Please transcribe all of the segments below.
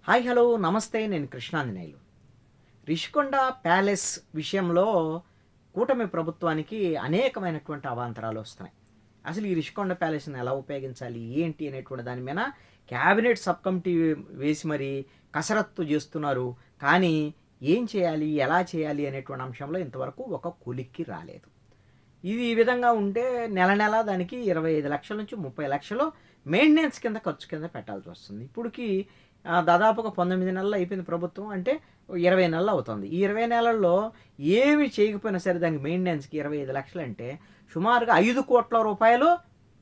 Hi hello నమస్తే. నేను Krishnanjaneyulu. Rishikonda palace విషయంలో కూటమి ప్రభుత్వానికి అనేకమైనటువంటి అవాంతరాలు వస్తున్నాయి. అసలు ఈ రిషికొండ ప్యాలెస్ని ఎలా ఉపయోగించాలి ఏంటి అనేటువంటి దాని మీద క్యాబినెట్ సబ్ కమిటీ వేసి మరి కసరత్తు చేస్తున్నారు. కానీ ఏం చేయాలి, ఎలా చేయాలి అనేటువంటి అంశంలో ఇంతవరకు ఒక కొలిక్కి రాలేదు. ఇది ఈ విధంగా ఉంటే నెల నెల దానికి 25 లక్షల నుంచి 30 లక్షలు మెయింటెనెన్స్ కింద ఖర్చు కింద పెట్టాల్సి వస్తుంది. ఇప్పటికి దాదాపుగా 19 నెలలు అయిపోయింది ప్రభుత్వం. అంటే 20 నెలలు అవుతుంది. ఈ 20 నెలల్లో ఏమి చేయకపోయినా సరే దానికి మెయింటెనెన్స్కి 25 లక్షలు అంటే సుమారుగా 5 కోట్ల రూపాయలు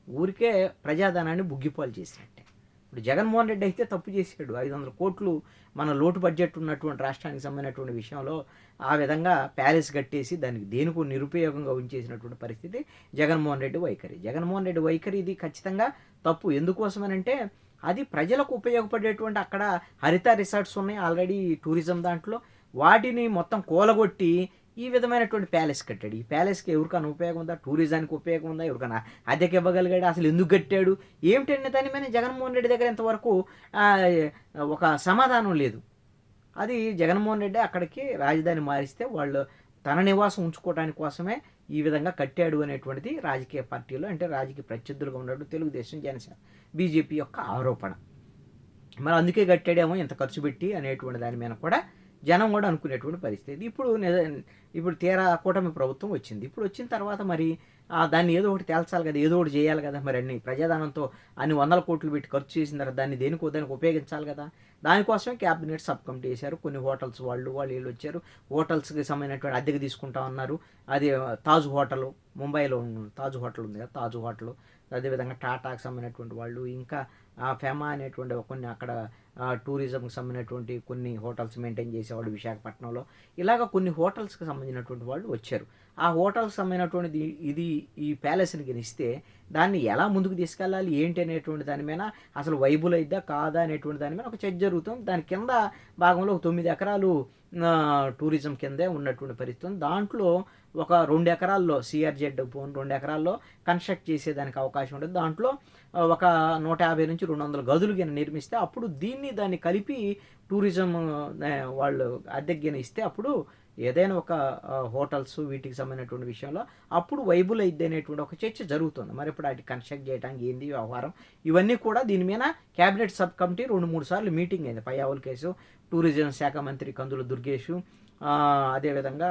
ఊరికే ప్రజాధనాన్ని బుగ్గిపాలు చేసినట్టే. ఇప్పుడు జగన్మోహన్ రెడ్డి అయితే తప్పు చేశాడు. 500 కోట్లు మన లోటు బడ్జెట్ ఉన్నటువంటి రాష్ట్రానికి సంబంధించినటువంటి విషయంలో ఆ విధంగా ప్యాలెస్ కట్టేసి దానికి దేనికో నిరుపయోగంగా ఉంచేసినటువంటి పరిస్థితి జగన్మోహన్ రెడ్డి వైఖరి. జగన్మోహన్ రెడ్డి వైఖరి ఇది ఖచ్చితంగా తప్పు. ఎందుకోసమనంటే అది ప్రజలకు ఉపయోగపడేటువంటి అక్కడ హరిత రిసార్ట్స్ ఉన్నాయి ఆల్రెడీ టూరిజం దాంట్లో. వాటిని మొత్తం కూలగొట్టి ఈ విధమైనటువంటి ప్యాలెస్ కట్టాడు. ఈ ప్యాలెస్కి ఎవరికైనా ఉపయోగం ఉందా? టూరిజానికి ఉపయోగం ఉందా? ఎవరికైనా అద్దెకి ఇవ్వగలిగాడు? అసలు ఎందుకు కట్టాడు ఏమిటంటే దాని మీద జగన్మోహన్ రెడ్డి దగ్గర ఇంతవరకు ఒక సమాధానం లేదు. అది జగన్మోహన్ రెడ్డి అక్కడికి రాజధాని మారిస్తే వాళ్ళు తన నివాసం ఉంచుకోవడానికి కోసమే ఈ విధంగా కట్టాడు అనేటువంటిది రాజకీయ పార్టీలో, అంటే రాజకీయ ప్రత్యర్థులుగా ఉన్నట్టు తెలుగుదేశం, జనసేన, బీజేపీ యొక్క ఆరోపణ. మరి అందుకే కట్టాడేమో ఇంత ఖర్చు పెట్టి అనేటువంటి దాని మీద కూడా జనం కూడా అనుకునేటువంటి పరిస్థితి. ఇప్పుడు తీరా కూటమి ప్రభుత్వం వచ్చింది. ఇప్పుడు వచ్చిన తర్వాత మరి దాన్ని ఏదో ఒకటి తేల్చాలి కదా, ఏదో ఒకటి చేయాలి కదా. మరి అన్ని ప్రజాధనంతో అన్ని 100 కోట్లు పెట్టి ఖర్చు చేసిన తర్వాత దాన్ని దానికి ఉపయోగించాలి కదా. దానికోసమే క్యాబినెట్ సబ్ కమిటీ వేశారు. కొన్ని హోటల్స్ వాళ్ళు వీళ్ళు వచ్చారు. హోటల్స్కి సంబంధించినటువంటి అద్దెకి తీసుకుంటా ఉన్నారు. అది తాజ్ హోటల్, ముంబైలో తాజ్ హోటల్ ఉంది కదా, తాజ్ హోటల్. అదేవిధంగా టాటాకి సంబంధించినటువంటి వాళ్ళు, ఇంకా ఫెమా అనేటువంటి కొన్ని అక్కడ టూరిజంకి సంబంధించినటువంటి కొన్ని హోటల్స్ మెయింటైన్ చేసేవాళ్ళు విశాఖపట్నంలో. ఇలాగ కొన్ని హోటల్స్కి సంబంధించినటువంటి వాళ్ళు వచ్చారు. ఆ హోటల్కి సంబంధించినటువంటిది ఈ ప్యాలెస్ని గెలిస్తే దాన్ని ఎలా ముందుకు తీసుకెళ్ళాలి ఏంటి అనేటువంటి దాని మీద అసలు వైబుల్ అయిద్దా కాదా అనేటువంటి దాని మీద ఒక చర్చ జరుగుతుంది. దాని కింద భాగంలో 9 ఎకరాలు టూరిజం కిందే ఉన్నటువంటి పరిస్థితి. దాంట్లో ఒక 2 ఎకరాల్లో సిఆర్జెడ్ పోను 2 ఎకరాల్లో కన్స్ట్రక్ట్ చేసేదానికి అవకాశం ఉంటుంది. దాంట్లో ఒక 150 నుంచి 200 గదులు గిన నిర్మిస్తే అప్పుడు దాన్ని కలిపి టూరిజం వాళ్ళు అద్దెకి గిన ఇస్తే అప్పుడు ఏదైనా ఒక హోటల్స్ వీటికి సంబంధించినటువంటి విషయంలో అప్పుడు వైబుల్ అయిద్ది అనేటువంటి ఒక చర్చ జరుగుతుంది. మరి ఇప్పుడు అది కన్స్ట్రక్ట్ చేయడానికి ఏంది వ్యవహారం, ఇవన్నీ కూడా దీని మీద క్యాబినెట్ సబ్ కమిటీ 2-3 సార్లు మీటింగ్ అయింది. పయ్యావుల కేసు, టూరిజం శాఖ మంత్రి కందుల దుర్గేష్, అదేవిధంగా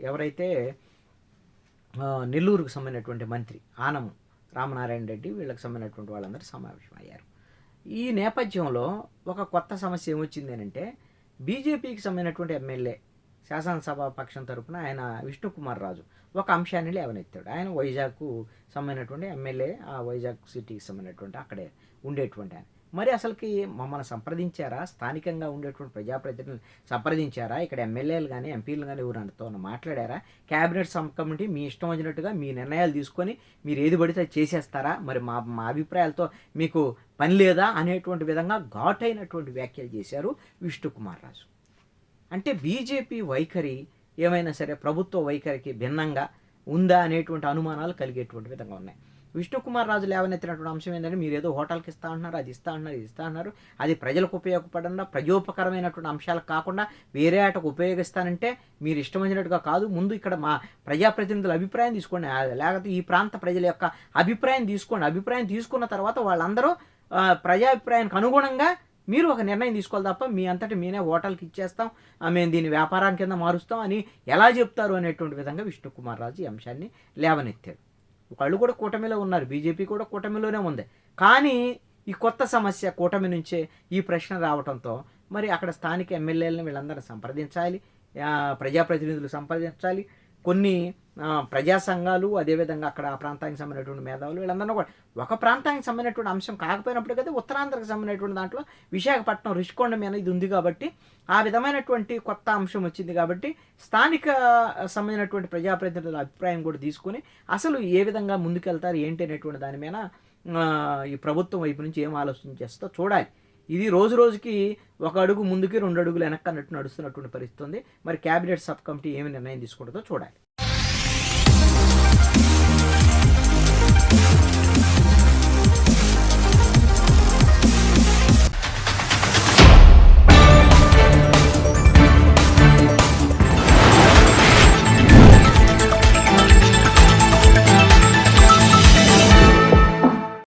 ఎవరైతే నెల్లూరుకు సంబంధించినటువంటి మంత్రి ఆనం రామనారాయణ రెడ్డి, వీళ్ళకి సంబంధించినటువంటి వాళ్ళందరూ సమావేశం అయ్యారు. ఈ నేపథ్యంలో ఒక కొత్త సమస్య ఏమొచ్చింది అంటే బీజేపీకి సంబంధించినటువంటి ఎమ్మెల్యే శాసనసభ పక్షం తరపున ఆయన విష్ణుకుమార్ రాజు ఒక అంశాన్ని లేవనెత్తాడు. ఆయన వైజాగ్కు సంబంధించినటువంటి ఎమ్మెల్యే, ఆ వైజాగ్ సిటీకి సంబంధించినటువంటి అక్కడే ఉండేటువంటి ఆయన. మరి అసలుకి మమ్మల్ని సంప్రదించారా? స్థానికంగా ఉండేటువంటి ప్రజాప్రతినిధులు సంప్రదించారా? ఇక్కడ ఎమ్మెల్యేలు కానీ ఎంపీలు కానీ ఎవరితో మాట్లాడారా? క్యాబినెట్ సబ్ కమిటీ మీ ఇష్టం వచ్చినట్టుగా మీ నిర్ణయాలు తీసుకొని మీరు ఏది పడితే చేసేస్తారా? మరి మా అభిప్రాయాలతో మీకు పని లేదా అనేటువంటి విధంగా ఘాటైనటువంటి వ్యాఖ్యలు చేశారు విష్ణుకుమార్ రాజు. అంటే బీజేపీ వైఖరి ఏమైనా సరే ప్రభుత్వ వైఖరికి భిన్నంగా ఉందా అనేటువంటి అనుమానాలు కలిగేటువంటి విధంగా ఉన్నాయి. విష్ణుకుమార్ రాజు లేవనెత్తినటువంటి అంశం ఏంటంటే మీరు ఏదో హోటల్కి ఇస్తా అంటున్నారు, అది ఇస్తా అంటున్నారు, ఇది ఇస్తా అన్నారు, అది ప్రజలకు ఉపయోగపడకుండా ప్రజోపకరమైనటువంటి అంశాలకు కాకుండా వేరే ఆటకు ఉపయోగిస్తానంటే మీరు ఇష్టం వచ్చినట్టుగా కాదు. ముందు ఇక్కడ మా ప్రజాప్రతినిధుల అభిప్రాయం తీసుకోండి, లేకపోతే ఈ ప్రాంత ప్రజల యొక్క అభిప్రాయం తీసుకోండి. అభిప్రాయం తీసుకున్న తర్వాత వాళ్ళందరూ ప్రజాభిప్రాయానికి అనుగుణంగా మీరు ఒక నిర్ణయం తీసుకోవాలి తప్ప మీ అంతటి మీనే హోటల్కి ఇచ్చేస్తాం, మేము దీన్ని వ్యాపారం కింద మారుస్తాం అని ఎలా చెప్తారు అనేటువంటి విధంగా విష్ణుకుమార్ రాజు ఈ అంశాన్ని లేవనెత్తాడు. వాళ్ళు కూడా కూటమిలో ఉన్నారు, బీజేపీ కూడా కూటమిలోనే ఉంది. కానీ ఈ కొత్త సమస్య కూటమి నుంచే ఈ ప్రశ్న రావడంతో మరి అక్కడ స్థానిక ఎమ్మెల్యేలను వీళ్ళందరూ సంప్రదించాలి, ప్రజాప్రతినిధులు సంప్రదించాలి, కొన్ని ప్రజా సంఘాలు, అదేవిధంగా అక్కడ ఆ ప్రాంతానికి సంబంధించినటువంటి మేధావులు వీళ్ళందరూ కూడా ఒక ప్రాంతానికి సంబంధించినటువంటి అంశం కాకపోయినప్పుడు కదా ఉత్తరాంధ్రకు సంబంధించినటువంటి దాంట్లో విశాఖపట్నం రిషికొండ మీద ఇది ఉంది కాబట్టి ఆ విధమైనటువంటి కొత్త అంశం వచ్చింది కాబట్టి స్థానిక సంబంధించినటువంటి ప్రజాప్రతినిధుల అభిప్రాయం కూడా తీసుకొని అసలు ఏ విధంగా ముందుకెళ్తారు ఏంటి అనేటువంటి దాని మీద ఈ ప్రభుత్వం వైపు నుంచి ఏం ఆలోచన చేస్తో చూడాలి. ఇది రోజు రోజుకి ఒక అడుగు ముందుకి 2 అడుగులు వెనక్కి అన్నట్టు నడుస్తున్నటువంటి పరిస్థితి ఉంది. మరి క్యాబినెట్ సబ్ కమిటీ ఏమి నిర్ణయం తీసుకుంటుందో చూడాలి.